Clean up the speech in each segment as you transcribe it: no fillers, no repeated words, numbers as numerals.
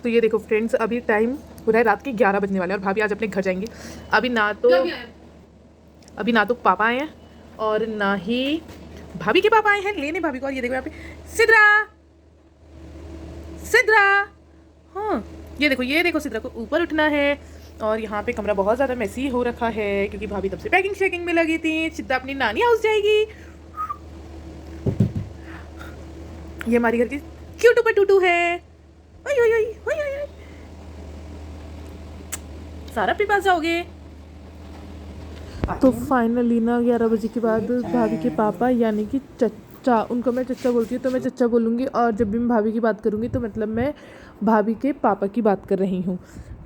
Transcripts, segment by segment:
तो ये देखो फ्रेंड्स, अभी टाइम हो रहा है रात के 11 बजने वाले हैं और भाभी आज अपने घर जाएंगी। अभी ना तो पापा आए हैं और ना ही भाभी के पापा आए हैं लेने भाभी को। और ये देखो यहाँ पे सिद्रा सिद्रा, हाँ ये देखो सिद्रा को ऊपर उठना है। और यहाँ पे कमरा बहुत ज़्यादा मैसी हो रखा है क्योंकि भाभी तब से पैकिंग शेकिंग में लगी थी। सिद्रा अपनी नानी हाउस जाएगी। ये हमारी घर की क्यूटू पटूटू है। ओय ओय ओय ओय ओय ओय। सारा अपने पास जाओगे। तो फाइनली ना 11 बजे के बाद भाभी के पापा यानी कि चचा, उनको मैं चचा बोलती हूँ तो मैं चचा बोलूँगी, और जब भी मैं भाभी की बात करूँगी तो मतलब मैं भाभी के पापा की बात कर रही हूँ।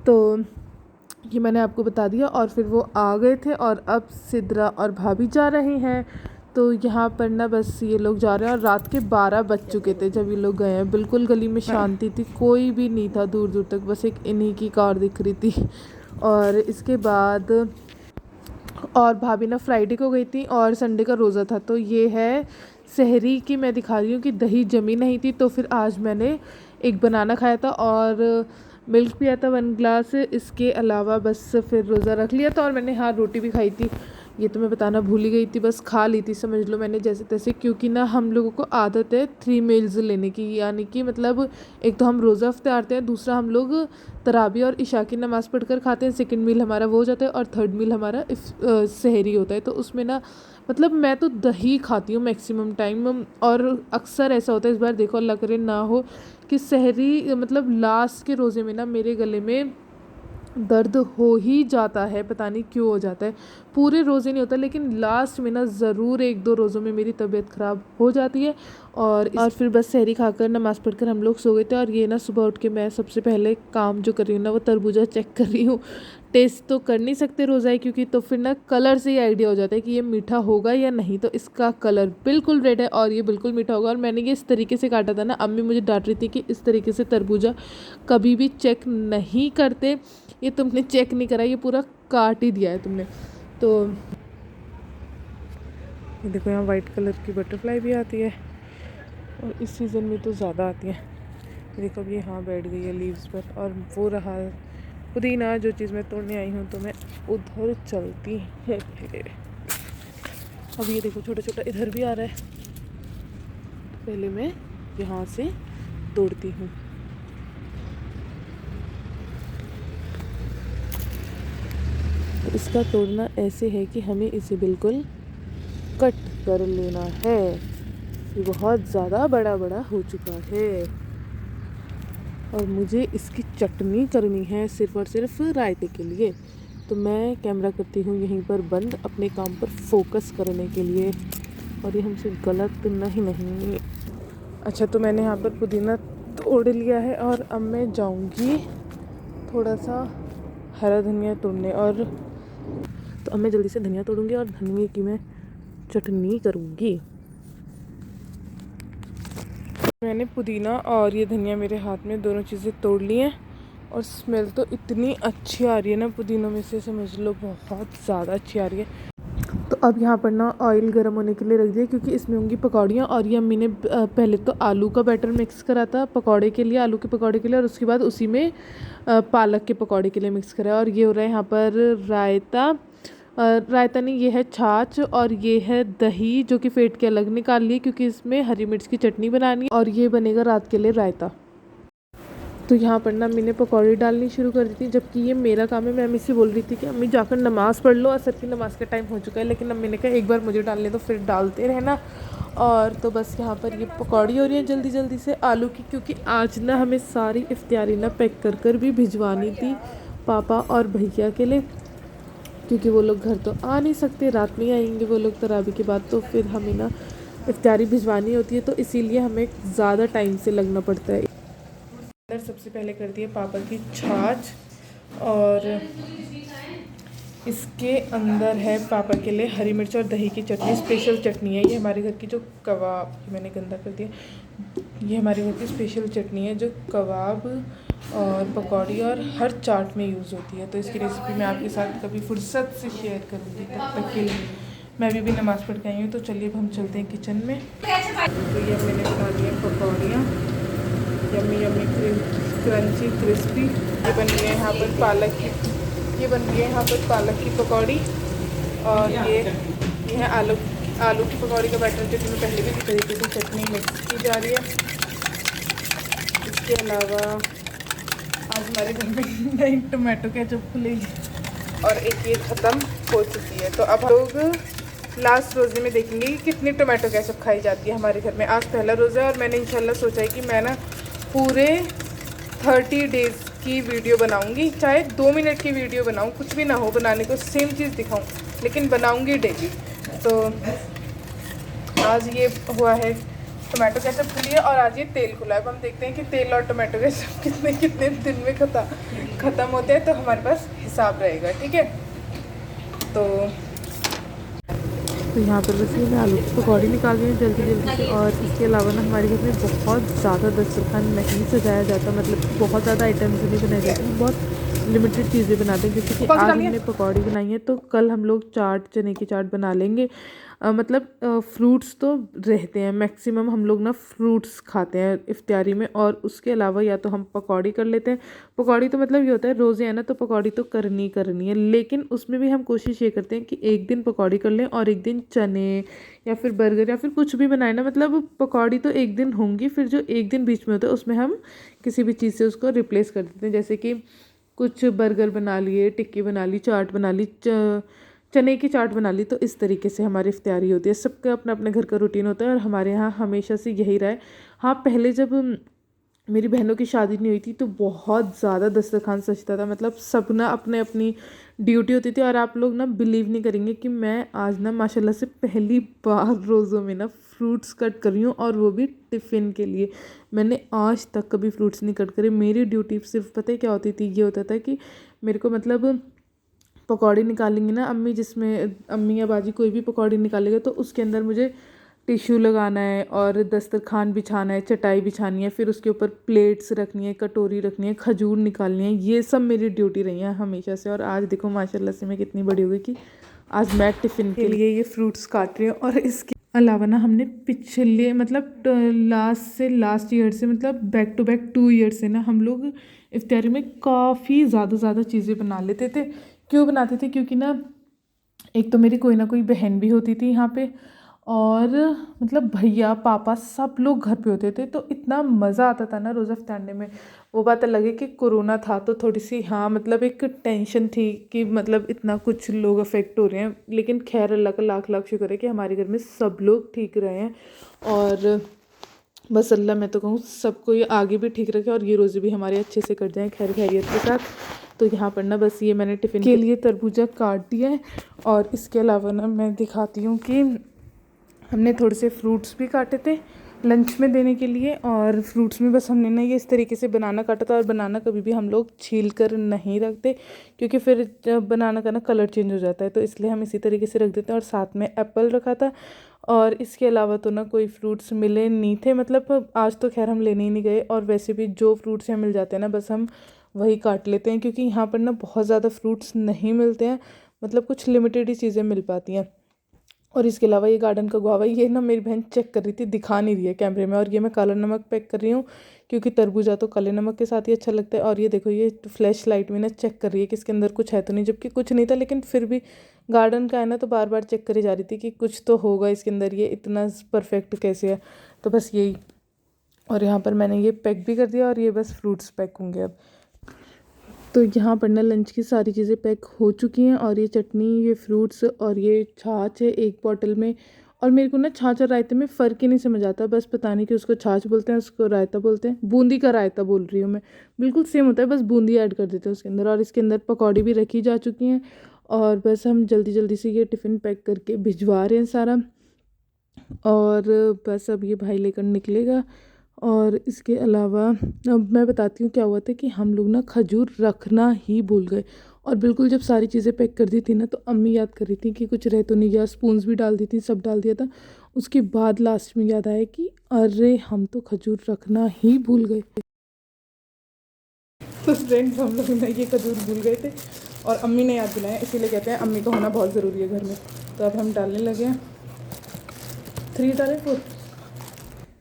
तो ये मैंने आपको बता दिया। और फिर वो आ गए थे और अब सिद्रा और भाभी जा रहे हैं। तो यहाँ पर ना बस ये लोग जा रहे हैं और रात के 12 बज चुके थे जब ये लोग गए हैं। बिल्कुल गली में शांति थी, कोई भी नहीं था दूर दूर तक, बस एक इन्हीं की कार दिख रही थी। और इसके बाद और भाभी ना फ्राइडे को गई थी और संडे का रोज़ा था। तो ये है सहरी की, मैं दिखा रही हूँ कि दही जमी नहीं थी तो फिर आज मैंने एक बनाना खाया था और मिल्क पिया था 1 ग्लास। इसके अलावा बस फिर रोज़ा रख लिया था और मैंने हाँ रोटी भी खाई थी, ये तो मैं बताना भूल ही गई थी, बस खा ली थी समझ लो मैंने जैसे तैसे। क्योंकि ना हम लोगों को आदत है 3 मील्स लेने की, यानी कि मतलब एक तो हम रोज़ा अफ्तारते हैं, दूसरा हम लोग तरावी और इशा की नमाज़ पढ़कर खाते हैं, सेकंड मील हमारा वो हो जाता है और थर्ड मील हमारा सहरी होता है। तो उसमें ना मतलब मैं तो दही खाती हूँ मैक्सिमम टाइम। और अक्सर ऐसा होता है, इस बार देखो अल्लाह करे ना हो कि सहरी मतलब लास्ट के रोज़े में ना मेरे गले में दर्द हो ही जाता है, पता नहीं क्यों हो जाता है। पूरे रोज़े नहीं होता लेकिन लास्ट में ना ज़रूर 1-2 रोज़ों में मेरी तबीयत ख़राब हो जाती है। और फिर बस सहरी खाकर नमाज़ पढ़कर हम लोग सो गए थे। और ये ना सुबह उठ के मैं सबसे पहले काम जो कर रही हूँ ना वो तरबूजा चेक कर रही हूँ। टेस्ट तो कर नहीं सकते रोज़ा है क्योंकि, तो फिर ना कलर से ही आइडिया हो जाता है कि ये मीठा होगा या नहीं। तो इसका कलर बिल्कुल रेड है और ये बिल्कुल मीठा होगा। और मैंने ये इस तरीके से काटा था ना, अम्मी मुझे डांट रही थी कि इस तरीके से तरबूजा कभी भी चेक नहीं करते, ये तुमने चेक नहीं करा, ये पूरा काट ही दिया है तुमने। तो ये देखो यहाँ वाइट कलर की बटरफ्लाई भी आती है और इस सीज़न में तो ज़्यादा आती है। देखो अब ये यहाँ बैठ गई है लीव्स पर। और वो रहा पुदीना, जो चीज़ मैं तोड़ने आई हूँ तो मैं उधर चलती है। अब ये देखो छोटा छोटा इधर भी आ रहा है, पहले मैं यहाँ से तोड़ती हूँ। इसका तोड़ना ऐसे है कि हमें इसे बिल्कुल कट कर लेना है। ये बहुत ज़्यादा बड़ा बड़ा हो चुका है और मुझे इसकी चटनी करनी है सिर्फ़ और सिर्फ रायते के लिए। तो मैं कैमरा करती हूँ यहीं पर बंद, अपने काम पर फोकस करने के लिए। और ये हमसे गलत नहीं। अच्छा, तो मैंने यहाँ पर पुदीना तोड़ लिया है और अब मैं जाऊँगी थोड़ा सा हरा धनिया तोड़ने। और तो अब मैं जल्दी से धनिया तोड़ूंगी और धनिया की मैं चटनी करूँगी। मैंने पुदीना और ये धनिया मेरे हाथ में दोनों चीज़ें तोड़ ली हैं और स्मेल तो इतनी अच्छी आ रही है ना पुदीनों में से, समझ लो बहुत ज़्यादा अच्छी आ रही है। तो अब यहाँ पर ना ऑयल गर्म होने के लिए रख दिया क्योंकि इसमें होंगी पकौड़ियाँ। और ये अम्मी ने पहले तो आलू का बैटर मिक्स करा था पकौड़े के लिए, आलू के पकौड़े के लिए, और उसके बाद उसी में पालक के पकौड़े के लिए मिक्स करा। और ये हो रहा है यहाँ पर रायता नहीं, ये है छाछ और ये है दही जो कि फेंट के अलग निकाल लिए क्योंकि इसमें हरी मिर्च की चटनी बनानी है और ये बनेगा रात के लिए रायता। तो यहाँ पर ना अम्मी ने पकौड़ी डालनी शुरू कर दी थी, जबकि ये मेरा काम है। मैं अम्मी से बोल रही थी कि अम्मी जाकर नमाज़ पढ़ लो, असर की नमाज़ का टाइम हो चुका है, लेकिन अम्मी ने कहा एक बार मुझे डालने तो फिर डालते रहना। और तो बस यहाँ पर ये पकौड़ी हो रही है जल्दी जल्दी से आलू की, क्योंकि आज ना हमें सारी इफ्तियारी ना पैक कर भी भिजवानी थी पापा और भैया के लिए, क्योंकि वो लोग घर तो आ नहीं सकते, रात में ही आएंगे वो लोग तरावी के बाद। तो फिर हमें ना इफ्तियारी भिजवानी होती है, तो इसीलिए हमें ज़्यादा टाइम से लगना पड़ता है। अंदर सबसे पहले कर दिए पापा की छाछ और इसके अंदर है पापा के लिए हरी मिर्च और दही की चटनी, स्पेशल चटनी है ये हमारे घर की। जो कबाब, मैंने गंदा कर दिया, ये हमारे घर की स्पेशल चटनी है जो कबाब और पकौड़ी और हर चाट में यूज़ होती है। तो इसकी रेसिपी मैं आपके साथ कभी फुर्सत से शेयर करूँगी, तब तक के लिए मैं अभी भी नमाज़ पढ़ के आई हूँ। तो चलिए अब हम चलते हैं किचन में। तो ये मैंने बना दी है पकौड़ियाँ, यम्मी यम्मी क्रंची क्रिस्पी। ये बन गई है यहाँ पर पालक की, ये बन गई है यहाँ पर पालक की पकौड़ी। और ये है आलू की पकौड़ी का बैटर जो मैं पहले भी दिखा रही थी। चटनी मिक्स की जा रही है। इसके अलावा आज हमारे घर में नई टोमेटो केचप खुलेगी और एक ये ख़त्म हो चुकी है। तो अब हम लोग लास्ट रोज़े में देखेंगे कि कितनी टोमेटो केचप खाई जाती है हमारे घर में। आज पहला रोज़ा है और मैंने इंशाल्लाह सोचा है कि मैं ना पूरे 30 डेज़ की वीडियो बनाऊंगी, चाहे 2 मिनट की वीडियो बनाऊं, कुछ भी ना हो, बनाने को सेम चीज़ दिखाऊं, लेकिन बनाऊंगी डेली। तो आज ये हुआ है टोमेटो केचप खुली है और आज ये तेल खुला है। अब हम देखते हैं कि तेल और टोमेटो केचप कितने कितने दिन में ख़त्म होते हैं, तो हमारे पास हिसाब रहेगा, ठीक है। तो यहाँ पर बस ये मैं आलू की पकौड़ी निकाल रही हूँ जल्दी जल्दी से। और इसके अलावा ना हमारे घर में बहुत ज़्यादा दस्तरखान नहीं सजाया जाता, मतलब बहुत ज़्यादा आइटम्स नहीं बनाए जाते हैं, बहुत लिमिटेड चीज़ें बनाते हैं। जैसे कि आज हमने पकौड़ी बनाई है तो कल हम लोग चाट, चने की चाट बना लेंगे। मतलब फ्रूट्स तो रहते हैं, मैक्सिमम हम लोग ना फ्रूट्स खाते हैं इफ्तारी में। और उसके अलावा या तो हम पकौड़ी कर लेते हैं। पकौड़ी तो मतलब ये होता है रोज़े है ना, तो पकौड़ी तो करनी है, लेकिन उसमें भी हम कोशिश ये करते हैं कि एक दिन पकौड़ी कर लें और एक दिन चने या फिर बर्गर या फिर कुछ भी बनाए ना। मतलब पकौड़ी तो एक दिन होंगी, फिर जो एक दिन बीच में होता है उसमें हम किसी भी चीज़ से उसको रिप्लेस कर देते हैं। जैसे कि कुछ बर्गर बना लिए, टिक्की बना ली, चाट बना ली, चने की चाट बना ली। तो इस तरीके से हमारी इफ्तारी होती है। सबका अपना अपना घर का रूटीन होता है और हमारे यहाँ हमेशा से यही रहा है। हाँ, पहले जब मेरी बहनों की शादी नहीं हुई थी तो बहुत ज़्यादा दस्तरखान सजता था, मतलब सब ना अपने अपनी ड्यूटी होती थी। और आप लोग ना बिलीव नहीं करेंगे कि मैं आज ना माशाल्लाह से पहली बार रोज़ों में ना फ्रूट्स कट कर रही हूँ, और वो भी टिफ़िन के लिए। मैंने आज तक कभी फ्रूट्स नहीं कट करे। मेरी ड्यूटी सिर्फ पता है क्या होती थी, ये होता था कि मेरे को मतलब पकौड़ी निकालेंगी ना अम्मी, जिसमें अम्मी या बाजी कोई भी पकौड़ी निकालेगा तो उसके अंदर मुझे टिश्यू लगाना है और दस्तरखान बिछाना है, चटाई बिछानी है, फिर उसके ऊपर प्लेट्स रखनी है, कटोरी रखनी है, खजूर निकालनी है। ये सब मेरी ड्यूटी रही है हमेशा से। और आज देखो माशाल्लाह से मैं कितनी बड़ी हो गई कि आज मैं टिफ़िन के लिए ये फ्रूट्स काट रही हूँ। और इसके अलावा ना हमने पिछले मतलब लास्ट ईयर से, मतलब बैक टू बैक 2 ईयर से ना हम लोग इफ्तारी में काफ़ी ज़्यादा चीज़ें बना लेते थे। क्यों बनाते थे? क्योंकि ना एक तो मेरी कोई ना कोई बहन भी होती थी यहाँ पे, और मतलब भैया पापा सब लोग घर पे होते थे, तो इतना मज़ा आता था ना रोज़ा इफ्तारने में। वो बात अलग है कि कोरोना था तो थोड़ी सी हाँ मतलब एक टेंशन थी कि मतलब इतना कुछ लोग अफेक्ट हो रहे हैं, लेकिन खैर अल्लाह का लाख लाख शुक्र है कि हमारे घर में सब लोग ठीक रहे हैं। और बस अल्लाह, मैं तो कहूँ सबको ये आगे भी ठीक रखे और ये रोज़े भी हमारे अच्छे से कट जाएँ खैर खैरियत के साथ। तो यहाँ पर ना बस ये मैंने टिफ़िन के लिए तरबूजा काट दिया है। और इसके अलावा ना मैं दिखाती हूँ कि हमने थोड़े से फ्रूट्स भी काटे थे लंच में देने के लिए। और फ्रूट्स में बस हमने ना ये इस तरीके से बनाना काटा था। और बनाना कभी भी हम लोग छील कर नहीं रखते, क्योंकि फिर जब बनाना का ना कलर चेंज हो जाता है, तो इसलिए हम इसी तरीके से रख देते हैं। और साथ में एप्पल रखा था। और इसके अलावा तो ना कोई फ्रूट्स मिले नहीं थे, मतलब आज तो खैर हम लेने ही नहीं गए। और वैसे भी जो फ्रूट्स यहाँ मिल जाते हैं ना बस हम वही काट लेते हैं, क्योंकि यहाँ पर ना बहुत ज़्यादा फ्रूट्स नहीं मिलते हैं, मतलब कुछ लिमिटेड ही चीज़ें मिल पाती हैं। और इसके अलावा ये गार्डन का गुआवा, ये ना मेरी बहन चेक कर रही थी, दिखा नहीं रही है कैमरे में। और ये मैं काला नमक पैक कर रही हूँ, क्योंकि तरबूजा तो काले नमक के साथ ही अच्छा लगता है। और ये देखो ये फ्लैश लाइट में ना चेक कर रही है कि इसके अंदर कुछ है तो नहीं, जबकि कुछ नहीं था, लेकिन फिर भी गार्डन का है ना तो बार बार चेक करी जा रही थी कि कुछ तो होगा इसके अंदर, ये इतना परफेक्ट कैसे है। तो बस यही। और यहाँ पर मैंने ये पैक भी कर दिया और ये बस फ्रूट्स पैक होंगे अब। तो यहाँ पर ना लंच की सारी चीज़ें पैक हो चुकी हैं। और ये चटनी, ये फ्रूट्स और ये छाछ है एक बॉटल में। और मेरे को ना छाछ और रायते में फ़र्क ही नहीं समझ आता, बस पता नहीं कि उसको छाछ बोलते हैं, उसको रायता बोलते हैं। बूंदी का रायता बोल रही हूँ मैं, बिल्कुल सेम होता है, बस बूंदी ऐड कर देते हैं उसके अंदर। और इसके अंदर पकौड़ी भी रखी जा चुकी हैं। और बस हम जल्दी जल्दी से ये टिफ़िन पैक करके भिजवा रहे हैं सारा। और बस अब ये भाई लेकर निकलेगा। और इसके अलावा अब मैं बताती हूँ क्या हुआ था कि हम लोग ना खजूर रखना ही भूल गए। और बिल्कुल जब सारी चीज़ें पैक कर दी थी ना, तो अम्मी याद कर रही थी कि कुछ रह तो नहीं गया, स्पून्स भी डाल दी थी, सब डाल दिया था। उसके बाद लास्ट में याद आया कि अरे हम तो खजूर रखना ही भूल गए। तो फ्रेंड्स हम लोग ना ये खजूर भूल गए थे और अम्मी ने याद दिलाया, इसीलिए कहते हैं अम्मी का होना बहुत ज़रूरी है घर में। तो अब हम डालने लगे हैं। 3 डालें 4?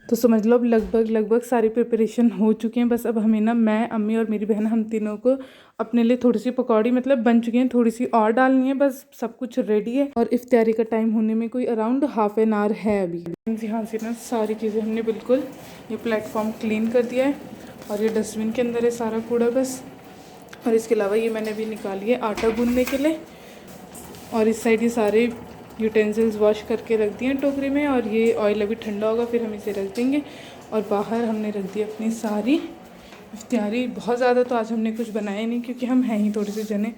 तो समझ लो अब लगभग सारी प्रिपरेशन हो चुके हैं। बस अब हमें ना, मैं, अम्मी और मेरी बहन, हम तीनों को अपने लिए थोड़ी सी पकौड़ी मतलब बन चुकी हैं, थोड़ी सी और डालनी है, बस सब कुछ रेडी है। और इफ्तारी का टाइम होने में कोई अराउंड हाफ एन आवर है अभी। यहाँ से ना सारी चीज़ें हमने बिल्कुल ये प्लेटफॉर्म क्लीन कर दिया है और ये डस्टबिन के अंदर है सारा कूड़ा बस। और इसके अलावा ये मैंने अभी निकाली है आटा गूंदने के लिए। और इस साइड ये सारे यूटेंसिल्स वॉश करके रख दिए हैं टोकरी में, और ये ऑयल अभी ठंडा होगा फिर हम इसे रख देंगे। और बाहर हमने रख दी अपनी सारी इफ्तारी। बहुत ज़्यादा तो आज हमने कुछ बनाया नहीं क्योंकि हम हैं ही थोड़े से जने,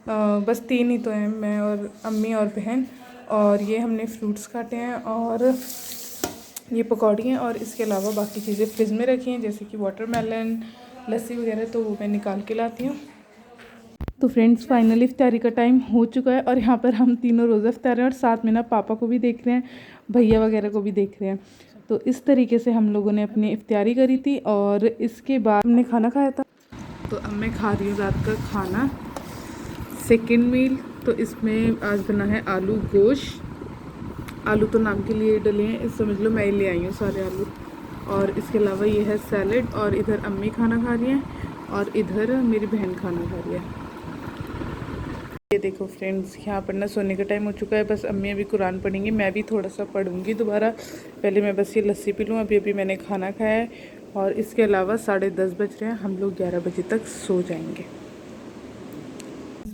बस 3 ही तो हैं, मैं और अम्मी और बहन। और ये हमने फ्रूट्स काटे हैं और ये पकौड़ी हैं, और इसके अलावा बाकी चीज़ें फ्रिज में रखी हैं जैसे कि वाटरमेलन, लस्सी वगैरह, तो वो मैं निकाल के लाती हूँ। तो फ्रेंड्स फाइनली इफ्तारी का टाइम हो चुका है और यहाँ पर हम तीनों रोज़ा इफ्तार हैं और साथ में ना पापा को भी देख रहे हैं, भैया वगैरह को भी देख रहे हैं। तो इस तरीके से हम लोगों ने अपनी इफ्तारी करी थी और इसके बाद हमने खाना खाया था। तो अब मैं खा रही हूँ रात का खाना, सेकेंड मील। तो इसमें आज बना है आलू गोश्त। आलू तो नाम के लिए डले हैं, इस समझ लो मैं ही ले आई हूँ सारे आलू। और इसके अलावा ये है सैलड, और इधर अम्मी खाना खा रही हैं और इधर मेरी बहन खाना खा रही है। ये देखो फ्रेंड्स, यहाँ पर ना सोने का टाइम हो चुका है। बस अम्मी अभी कुरान पढ़ेंगी, मैं भी थोड़ा सा पढ़ूंगी दोबारा। पहले मैं बस ये लस्सी पी लूँ। अभी मैंने खाना खाया है और इसके अलावा 10:30 बज रहे हैं, हम लोग 11 बजे तक सो जाएंगे।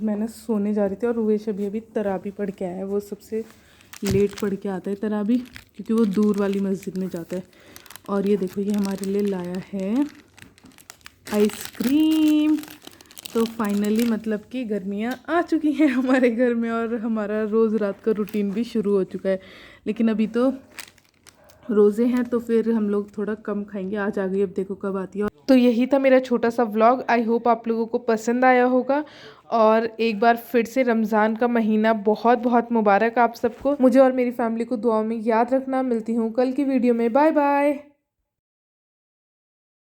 मैं ना सोने जा रही थी और उवेश अभी तराबी पढ़ के आया है। वो सबसे लेट पढ़ के आता है तराबी क्योंकि वो दूर वाली मस्जिद में जाता है। और ये देखो, ये हमारे लिए लाया है आइसक्रीम। तो फाइनली मतलब कि गर्मियाँ आ चुकी हैं हमारे घर में और हमारा रोज़ रात का रूटीन भी शुरू हो चुका है। लेकिन अभी तो रोज़े हैं तो फिर हम लोग थोड़ा कम खाएंगे। आज आ गई, अब देखो कब आती है। तो यही था मेरा छोटा सा व्लॉग। आई होप आप लोगों को पसंद आया होगा। और एक बार फिर से रमज़ान का महीना बहुत बहुत मुबारक आप सबको। मुझे और मेरी फैमिली को दुआओं में याद रखना। मिलती हूँ कल की वीडियो में। Bye bye.